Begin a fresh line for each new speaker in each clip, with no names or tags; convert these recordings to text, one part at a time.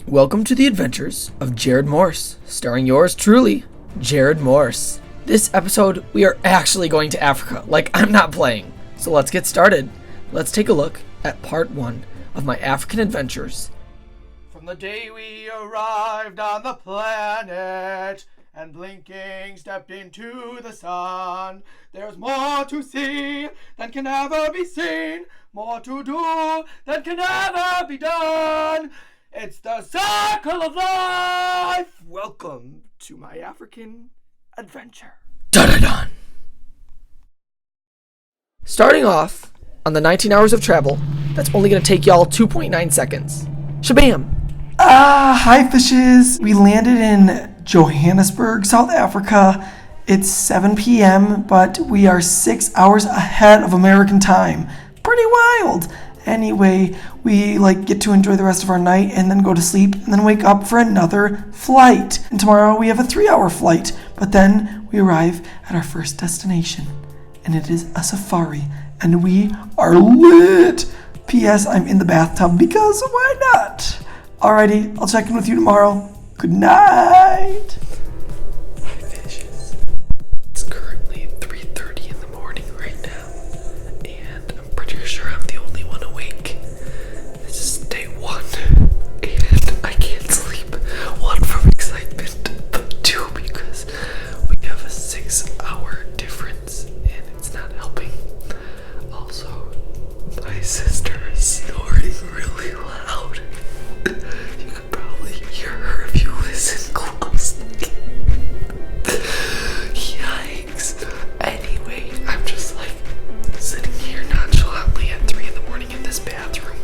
Welcome to the adventures of Jared Morse, starring yours truly, Jared Morse. This episode, we are actually going to Africa, like I'm not playing. So let's get started. Let's take a look at part 1 of my African adventures.
From the day we arrived on the planet and blinking stepped into the sun, there's more to see than can ever be seen, more to do than can ever be done. It's the circle of life. Welcome to my African adventure.
Dun-dun-dun. Starting off on the 19 hours of travel, that's only going to take y'all 2.9 seconds. Shabam!
Hi fishes. We landed in Johannesburg, South Africa. It's 7 p.m., but we are 6 hours ahead of American time. Pretty wild. Anyway, we get to enjoy the rest of our night and then go to sleep and then wake up for another flight. And tomorrow we have a 3-hour flight, but then we arrive at our first destination, and it is a safari, and we are lit. P.S. I'm in the bathtub because why not? Alrighty, I'll check in with you tomorrow. Good night.
Hi fishes. It's currently 3:30 in the morning right now, and I'm pretty sure I'm the only one awake. This is day 1, and I can't sleep. 1, from excitement, but 2, because we have a 6-hour difference, and it's not helping. Also, my sister is snoring really loud. You could probably hear her if you listen closely. Yikes. Anyway, I'm just sitting here nonchalantly at 3 in the morning in this bathroom.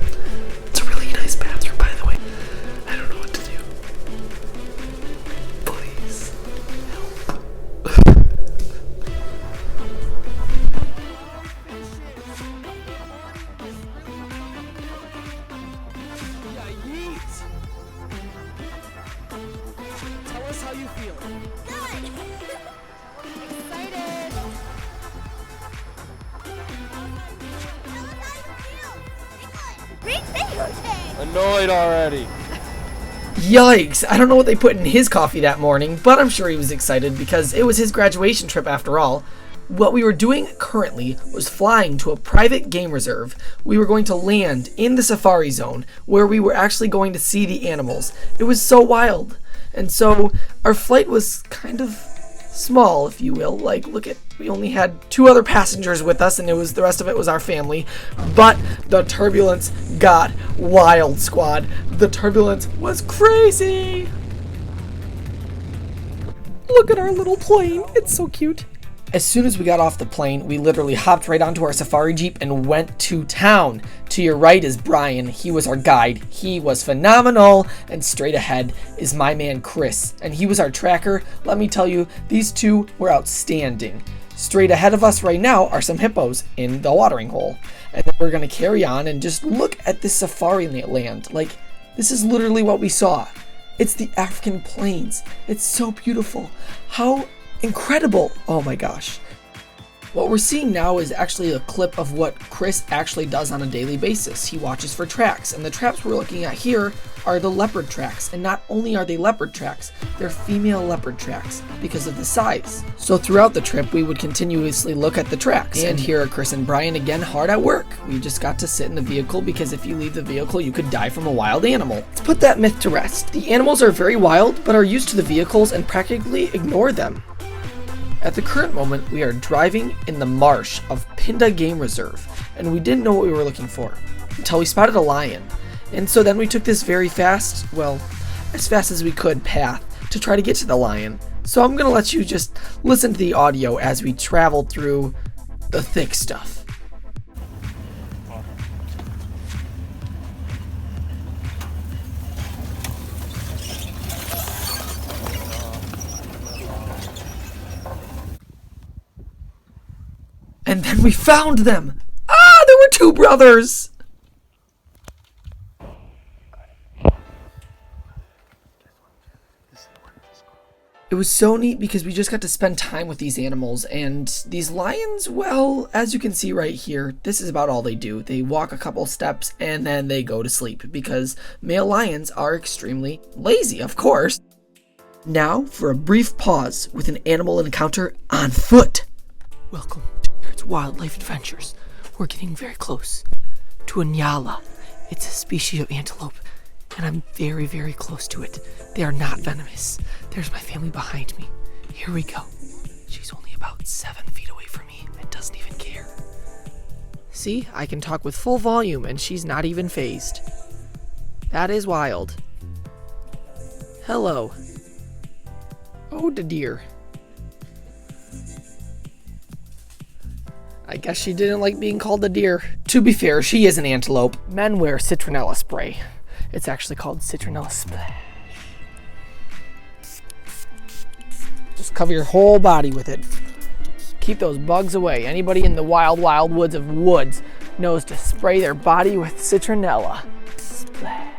It's a really nice bathroom, by the way. I don't know what to do. Please help.
Tell us how you feel.
Good! Excited! Tell us how you feel! Great videotape!
Annoyed already.
Yikes! I don't know what they put in his coffee that morning, but I'm sure he was excited because it was his graduation trip after all. What we were doing currently was flying to a private game reserve. We were going to land in the safari zone where we were actually going to see the animals. It was so wild. And so our flight was kind of small, if you will. We only had 2 other passengers with us, and the rest of it was our family. But the turbulence got wild, squad. The turbulence was crazy. Look at our little plane. It's so cute. As soon as we got off the plane, we literally hopped right onto our safari jeep and went to town. To your right is Brian. He was our guide. He was phenomenal. And straight ahead is my man Chris, and he was our tracker. Let me tell you, these two were outstanding. Straight ahead of us right now are some hippos in the watering hole. And then we're going to carry on and just look at this safari land. This is literally what we saw. It's the African plains. It's so beautiful. How incredible. Oh my gosh. What we're seeing now is actually a clip of what Chris actually does on a daily basis. He watches for tracks, and the traps we're looking at here are the leopard tracks. And not only are they leopard tracks, they're female leopard tracks because of the size. So throughout the trip, we would continuously look at the tracks. And here are Chris and Brian again hard at work. We just got to sit in the vehicle because if you leave the vehicle, you could die from a wild animal. Let's put that myth to rest. The animals are very wild, but are used to the vehicles and practically ignore them. At the current moment, we are driving in the marsh of Pinda Game Reserve, and we didn't know what we were looking for until we spotted a lion. And so then we took this very fast, as fast as we could, path to try to get to the lion. So I'm going to let you just listen to the audio as we travel through the thick stuff. And then we found them! There were 2 brothers! It was so neat because we just got to spend time with these animals, and these lions, well, as you can see right here, this is about all they do. They walk a couple steps and then they go to sleep because male lions are extremely lazy, of course. Now for a brief pause with an animal encounter on foot. Welcome to Jared's Wildlife Adventures. We're getting very close to a nyala. It's a species of antelope, and I'm very, very close to it. They are not venomous. There's my family behind me. Here we go. She's only about 7 feet away from me and doesn't even care. See, I can talk with full volume and she's not even phased. That is wild. Hello. Oh, the deer. I guess she didn't like being called a deer. To be fair, she is an antelope. Men wear citronella spray. It's actually called citronella splash. Just cover your whole body with it. Keep those bugs away. Anybody in the wild, wild woods of woods knows to spray their body with citronella. Splash.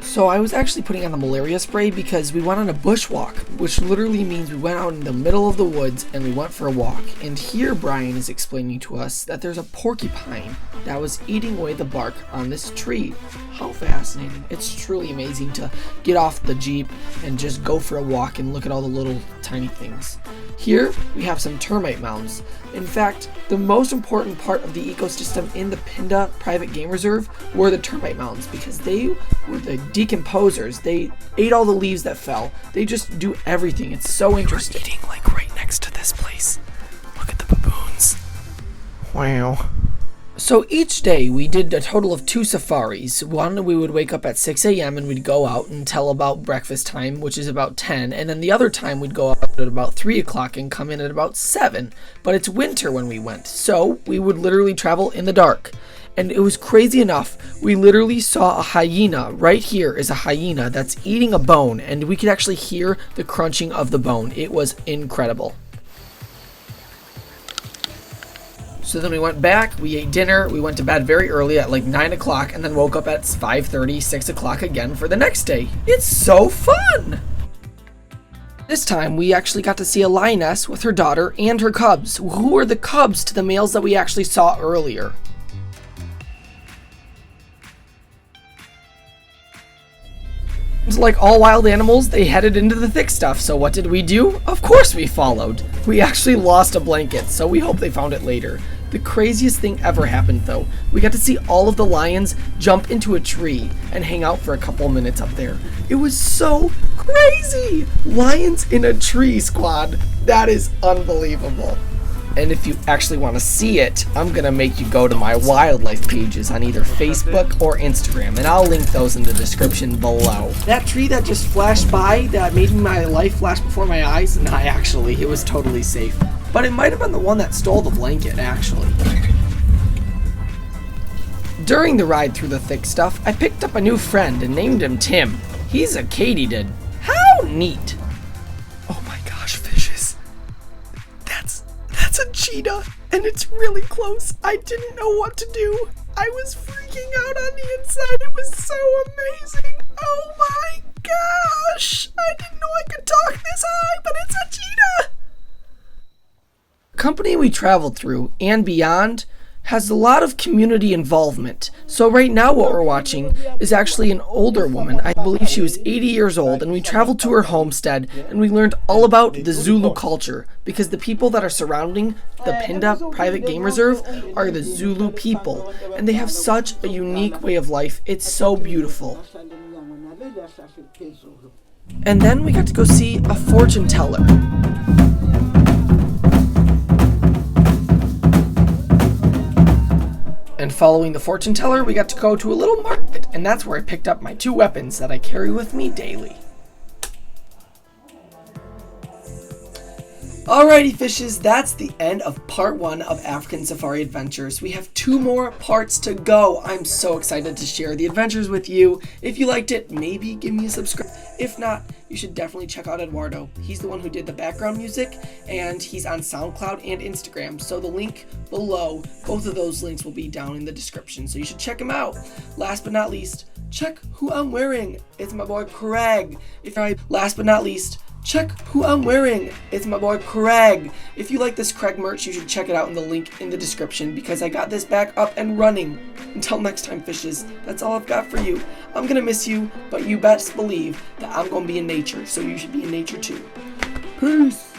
So I was actually putting on the malaria spray because we went on a bushwalk, which literally means we went out in the middle of the woods and we went for a walk. And here Brian is explaining to us that there's a porcupine that was eating away the bark on this tree. How fascinating. It's truly amazing to get off the Jeep and just go for a walk and look at all the little tiny things. Here we have some termite mounds. In fact, the most important part of the ecosystem in the Pinda Private Game Reserve were the termite mounds because they were the decomposers. They ate all the leaves that fell. They just do everything. It's so interesting.
Eating like right next to this place. Look at the baboons. Wow.
So each day we did a total of 2 safaris. One, we would wake up at 6 a.m. and we'd go out until about breakfast time, which is about 10. And then the other time we'd go out at about 3 o'clock and come in at about 7. But it's winter when we went, so we would literally travel in the dark. And it was crazy enough, we literally saw a hyena. Right here is a hyena that's eating a bone, and we could actually hear the crunching of the bone. It was incredible. So then we went back, we ate dinner, we went to bed very early at like 9 o'clock, and then woke up at 5:30, 6 o'clock again for the next day. It's so fun! This time, we actually got to see a lioness with her daughter and her cubs, who were the cubs to the males that we actually saw earlier. Like all wild animals, they headed into the thick stuff, so what did we do? Of course we followed. We actually lost a blanket, so we hope they found it later. The craziest thing ever happened though. We got to see all of the lions jump into a tree and hang out for a couple minutes up there. It was so crazy! Lions in a tree, squad. That is unbelievable. And if you actually want to see it, I'm going to make you go to my wildlife pages on either Facebook or Instagram, and I'll link those in the description below. That tree that just flashed by, that made my life flash before my eyes, not actually, it was totally safe. But it might have been the one that stole the blanket, actually. During the ride through the thick stuff, I picked up a new friend and named him Tim. He's a katydid. How neat! Oh my gosh, fishes. That's a cheetah, and it's really close. I didn't know what to do. I was freaking out on the inside. It was so amazing. Oh my gosh! I didn't know I could talk this high, but it's a cheetah! The company we traveled through and beyond has a lot of community involvement. So right now what we're watching is actually an older woman. I believe she was 80 years old, and we traveled to her homestead and we learned all about the Zulu culture because the people that are surrounding the Pinda Private Game Reserve are the Zulu people, and they have such a unique way of life. It's so beautiful. And then we got to go see a fortune teller. And following the fortune teller, we got to go to a little market, and that's where I picked up my 2 weapons that I carry with me daily. Alrighty fishes, that's the end of part 1 of African Safari Adventures. We have 2 more parts to go. I'm so excited to share the adventures with you. If you liked it, maybe give me a subscribe. If not, you should definitely check out Eduardo. He's the one who did the background music, and he's on SoundCloud and Instagram. So the link below, both of those links will be down in the description, so you should check him out. Last but not least, check who I'm wearing. It's my boy Craig. Last but not least, check who I'm wearing. It's my boy Craig. If you like this Craig merch, you should check it out in the link in the description because I got this back up and running. Until next time, fishes, that's all I've got for you. I'm gonna miss you, but you best believe that I'm gonna be in nature, so you should be in nature too. Peace.